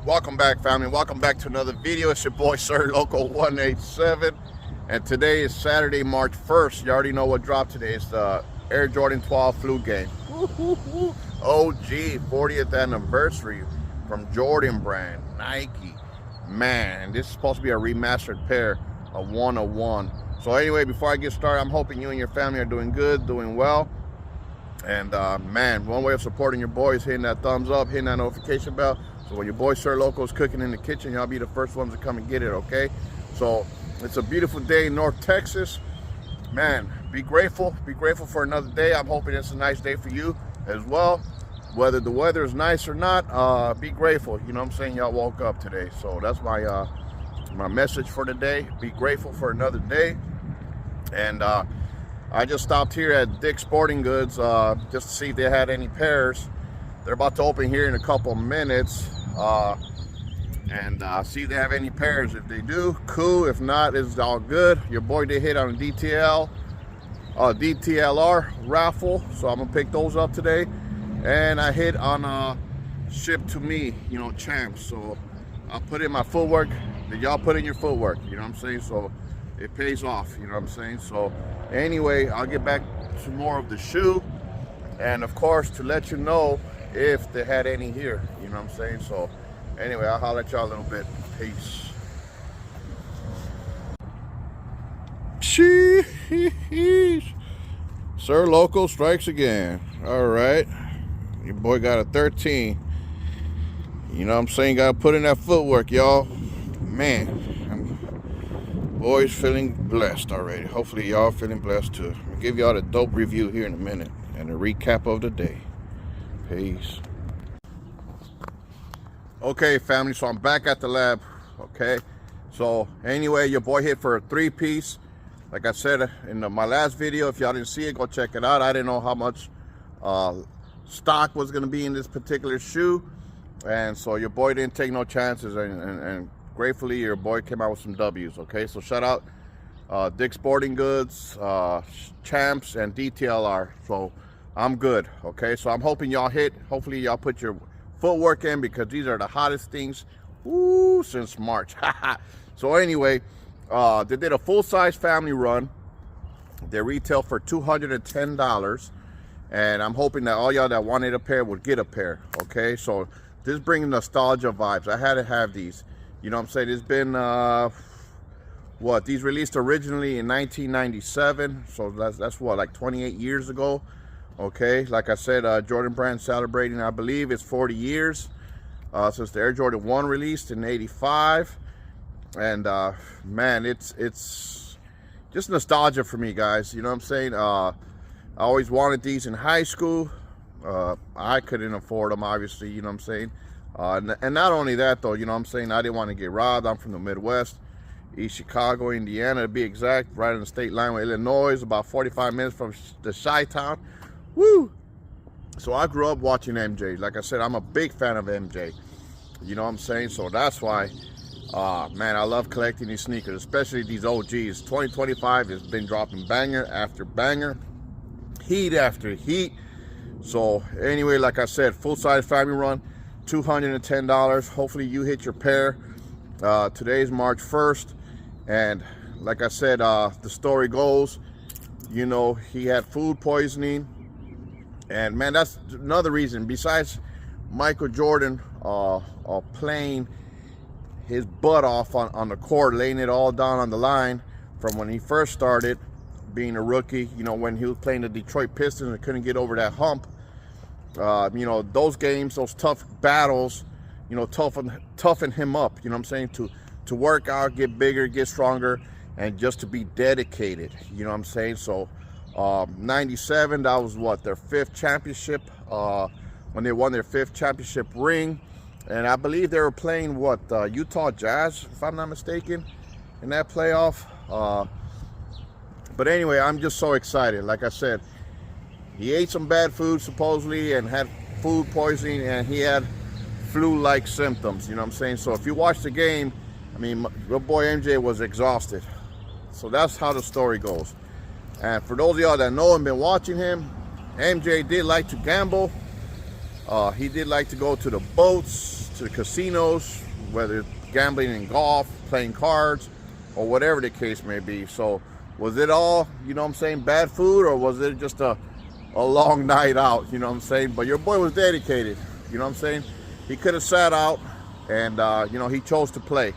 Welcome back, family. Welcome back to another video. It's your boy Sir Local 187, and today is Saturday, March 1st. You already know what dropped today. It's the Air Jordan 12 flu game. OG 40th anniversary from Jordan brand, Nike. Man, this is supposed to be a remastered pair, a 101. So anyway, before I get started, I'm hoping you and your family are doing good, doing well. And man, one way of supporting your boy is hitting that thumbs up, hitting that notification bell. So when your boy Sir Local is cooking in the kitchen, y'all be the first ones to come and get it, okay? So it's a beautiful day in North Texas. Man, be grateful for another day. I'm hoping it's a nice day for you as well. Whether the weather is nice or not, be grateful. You know what I'm saying? Y'all woke up today. So that's my message for today. Be grateful for another day. And I just stopped here at Dick's Sporting Goods just to see if they had any pairs. They're about to open here in a couple minutes, and see if they have any pairs. If they do, cool. If not, it's all good. Your boy did hit on a DTLR raffle, so I'm gonna pick those up today. And I hit on ship to me, you know, champs. So I'll put in my footwork. Did y'all put in your footwork? You know what I'm saying? So it pays off. You know what I'm saying? So anyway, I'll get back to more of the shoe, and of course to let you know if they had any here, you know what I'm saying? So anyway, I'll holler at y'all a little bit. Peace. Sheesh. Sir Local strikes again. All right, your boy got a 13. You know what I'm saying? Gotta put in that footwork, y'all. Man, boy's feeling blessed already. Hopefully y'all feeling blessed too. I'll give y'all the dope review here in a minute and a recap of the day. Peace. Okay, family, so I'm back at the lab. Okay, so anyway, your boy hit for a 3-piece. Like I said in my last video, if y'all didn't see it, go check it out. I didn't know how much stock was going to be in this particular shoe, and so your boy didn't take no chances, and gratefully your boy came out with some W's. Okay, so shout out Dick's Sporting Goods, Champs, and DTLR. So I'm good. Okay, so I'm hoping y'all hit. Hopefully y'all put your footwork in, because these are the hottest things since March. So anyway, they did a full-size family run. They retail for $210, and I'm hoping that all y'all that wanted a pair would get a pair. Okay, so this brings nostalgia vibes. I had to have these. You know what I'm saying? It's been these released originally in 1997, so that's what, like 28 years ago. Okay, like I said, Jordan brand celebrating, I believe it's 40 years since the Air Jordan 1 released in 85. And man, it's just nostalgia for me, guys. You know what I'm saying? I always wanted these in high school. I couldn't afford them, obviously, you know what I'm saying? And not only that, though, you know what I'm saying, I didn't want to get robbed. I'm from the Midwest, East Chicago, Indiana to be exact, right on the state line with Illinois, about 45 minutes from the Chi-Town. Woo! So I grew up watching MJ. Like I said, I'm a big fan of MJ. You know what I'm saying? So that's why, man, I love collecting these sneakers, especially these OGs. 2025 has been dropping banger after banger, heat after heat. So anyway, like I said, full-size family run, $210. Hopefully you hit your pair. Today's March 1st, and like I said, the story goes, you know, he had food poisoning. And man, that's another reason, besides Michael Jordan playing his butt off on the court, laying it all down on the line from when he first started being a rookie, you know, when he was playing the Detroit Pistons and couldn't get over that hump. You know, those games, those tough battles, you know, toughen him up, you know what I'm saying, to work out, get bigger, get stronger, and just to be dedicated, you know what I'm saying? So 97, that was what, their 5th championship, when they won their 5th championship ring. And I believe they were playing what, Utah Jazz, if I'm not mistaken, in that playoff. But anyway, I'm just so excited. Like I said, he ate some bad food supposedly and had food poisoning, and he had flu-like symptoms, you know what I'm saying? So if you watch the game, I mean, your boy MJ was exhausted. So that's how the story goes. And for those of y'all that know and been watching him, MJ did like to gamble. He did like to go to the boats, to the casinos, whether gambling in golf, playing cards, or whatever the case may be. So was it all, you know what I'm saying, bad food, or was it just a long night out, you know what I'm saying? But your boy was dedicated, you know what I'm saying? He could have sat out, and you know, he chose to play,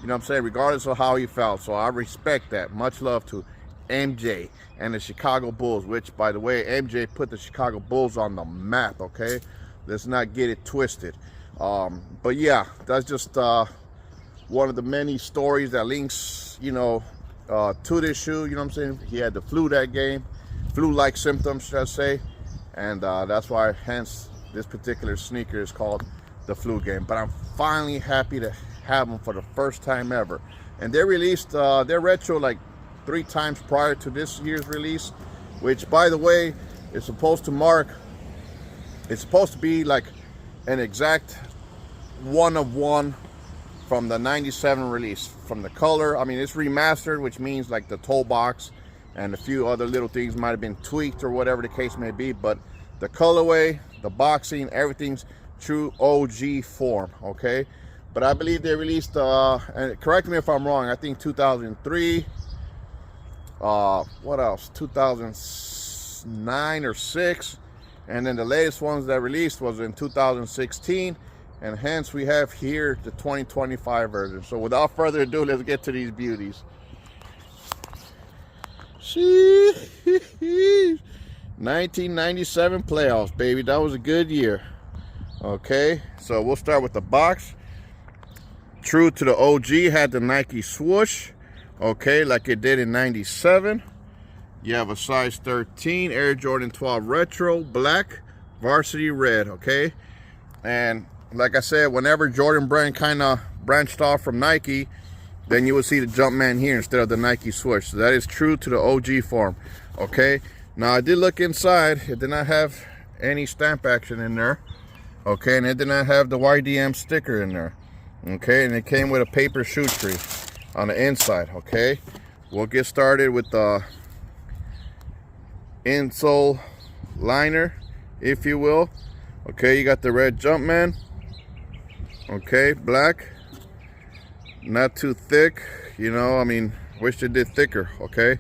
you know what I'm saying, regardless of how he felt. So I respect that. Much love to MJ and the Chicago Bulls, which, by the way, MJ put the Chicago Bulls on the map, okay? Let's not get it twisted. But yeah, that's just one of the many stories that links, you know, to this shoe, you know what I'm saying? He had the flu that game, flu-like symptoms, should I say, and that's why, hence, this particular sneaker is called the flu game. But I'm finally happy to have them for the first time ever. And they released their retro like 3 times prior to this year's release, which, by the way, is supposed to mark, it's supposed to be like an exact one of one from the 97 release. From the color, I mean, it's remastered, which means like the toe box and a few other little things might have been tweaked or whatever the case may be, but the colorway, the boxing, everything's true OG form, okay? But I believe they released, and correct me if I'm wrong, I think 2003, what else, 2009 or 6, and then the latest ones that released was in 2016, and hence we have here the 2025 version. So without further ado, let's get to these beauties. 1997 playoffs, baby. That was a good year. Okay, so we'll start with the box. True to the OG, had the Nike swoosh, okay, like it did in 97. You have a size 13 Air Jordan 12 Retro Black Varsity Red, okay? And like I said, whenever Jordan Brand kind of branched off from Nike, then you will see the Jumpman here instead of the Nike swoosh. So that is true to the OG form, okay? Now I did look inside. It did not have any stamp action in there, okay? And it did not have the YDM sticker in there, okay? And it came with a paper shoe tree on the inside, okay? We'll get started with the insole liner, if you will. Okay, you got the red Jumpman, okay, black, not too thick, you know, I mean, wish they did thicker, okay?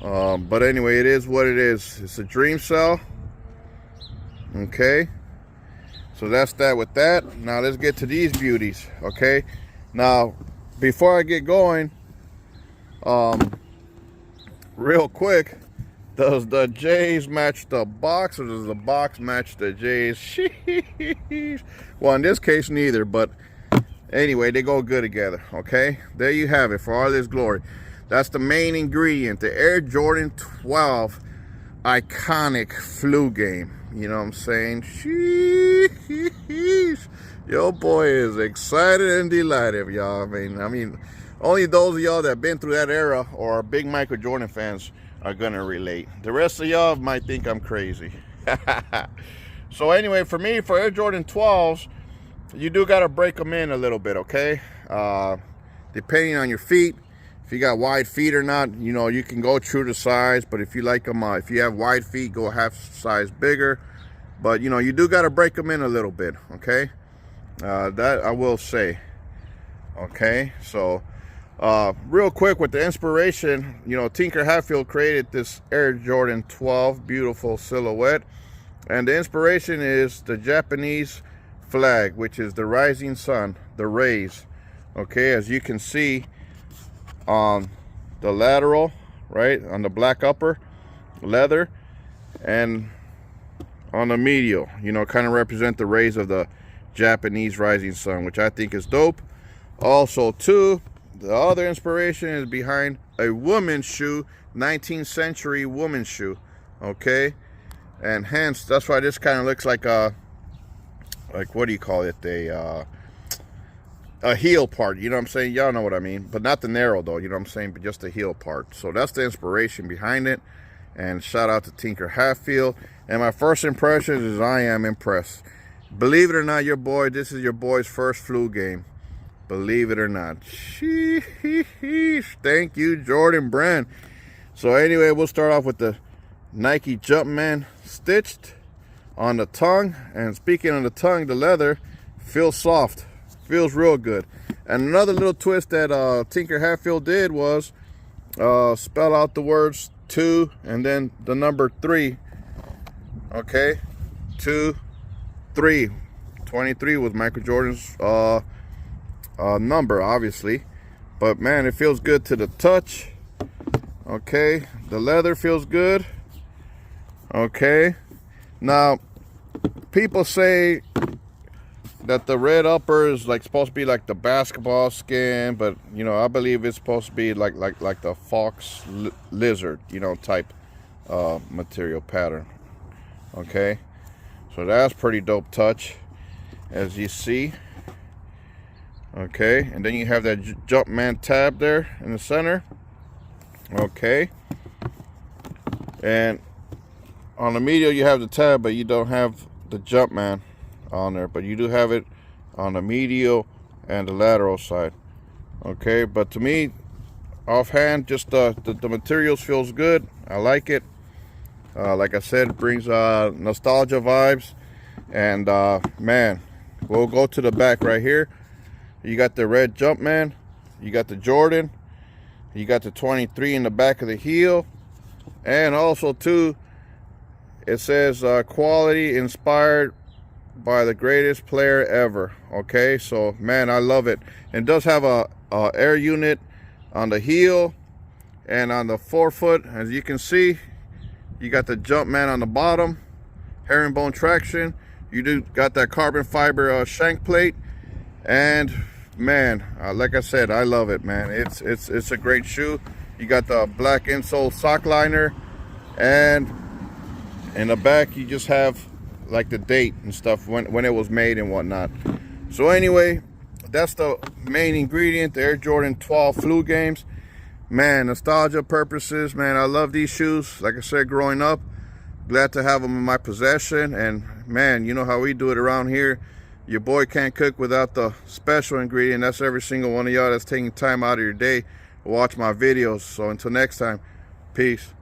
But anyway, it is what it is. It's a Dream Cell, okay? So that's that with that. Now let's get to these beauties, okay? Now, before I get going, real quick, does the J's match the box, or does the box match the J's? Well, in this case, neither, but anyway, they go good together, okay? There you have it, for all this glory. That's the main ingredient, the Air Jordan 12 iconic flu game. You know what I'm saying? Your boy is excited and delighted, y'all. I mean, only those of y'all that have been through that era or are big Michael Jordan fans are gonna relate. The rest of y'all might think I'm crazy. So anyway, for me, for Air Jordan 12s, you do gotta break them in a little bit, okay? Depending on your feet, if you got wide feet or not, you know, you can go true to size. But if you like them, if you have wide feet, go half size bigger. But you know, you do gotta break them in a little bit, okay? That I will say. Okay, so real quick with the inspiration, you know, Tinker Hatfield created this Air Jordan 12 beautiful silhouette, and the inspiration is the Japanese flag, which is the rising sun, the rays. Okay, as you can see on the lateral, right, on the black upper leather, and on the medial, you know, kind of represent the rays of the Japanese rising sun, which I think is dope. Also too, the other inspiration is behind a woman's shoe, 19th century woman's shoe, okay? And hence, that's why this kind of looks like a, like, what do you call it, a heel part, you know what I'm saying? Y'all know what I mean, but not the narrow though, you know what I'm saying, but just the heel part. So that's the inspiration behind it, and shout out to Tinker Hatfield. And my first impressions is I am impressed. Believe it or not, your boy, this is your boy's first flu game. Believe it or not. Sheesh. Thank you, Jordan Brand. So anyway, we'll start off with the Nike Jumpman stitched. on the tongue. And speaking of the tongue, the leather feels soft, feels real good. And another little twist that Tinker Hatfield did was spell out the words 2 and then the number 3. Okay, 2, 3. 23 was Michael Jordan's number, obviously. But man, it feels good to the touch. Okay, the leather feels good. Okay, now people say that the red upper is like supposed to be like the basketball skin, but you know, I believe it's supposed to be like the fox lizard, you know, type material pattern. Okay, so that's pretty dope touch, as you see. Okay, and then you have that Jumpman tab there in the center. Okay, and on the medial you have the tab, but you don't have the Jumpman on there, but you do have it on the medial and the lateral side. Okay, but to me, offhand, just the materials feels good. I like it. Like I said, it brings nostalgia vibes. And man, we'll go to the back right here. You got the red Jumpman, you got the Jordan, you got the 23 in the back of the heel, and also too, it says quality inspired by the greatest player ever. Okay, so man, I love it. It does have a air unit on the heel and on the forefoot. As you can see, you got the Jumpman on the bottom, herringbone traction. You do got that carbon fiber shank plate, and man, like I said, I love it, man. It's a great shoe. You got the black insole sock liner, and in the back you just have like the date and stuff when it was made and whatnot. So anyway, that's the main ingredient, the Air Jordan 12 Flu Games. Man, nostalgia purposes, man, I love these shoes. Like I said, growing up, glad to have them in my possession. And man, you know how we do it around here. Your boy can't cook without the special ingredient. That's every single one of y'all that's taking time out of your day to watch my videos. So until next time, peace.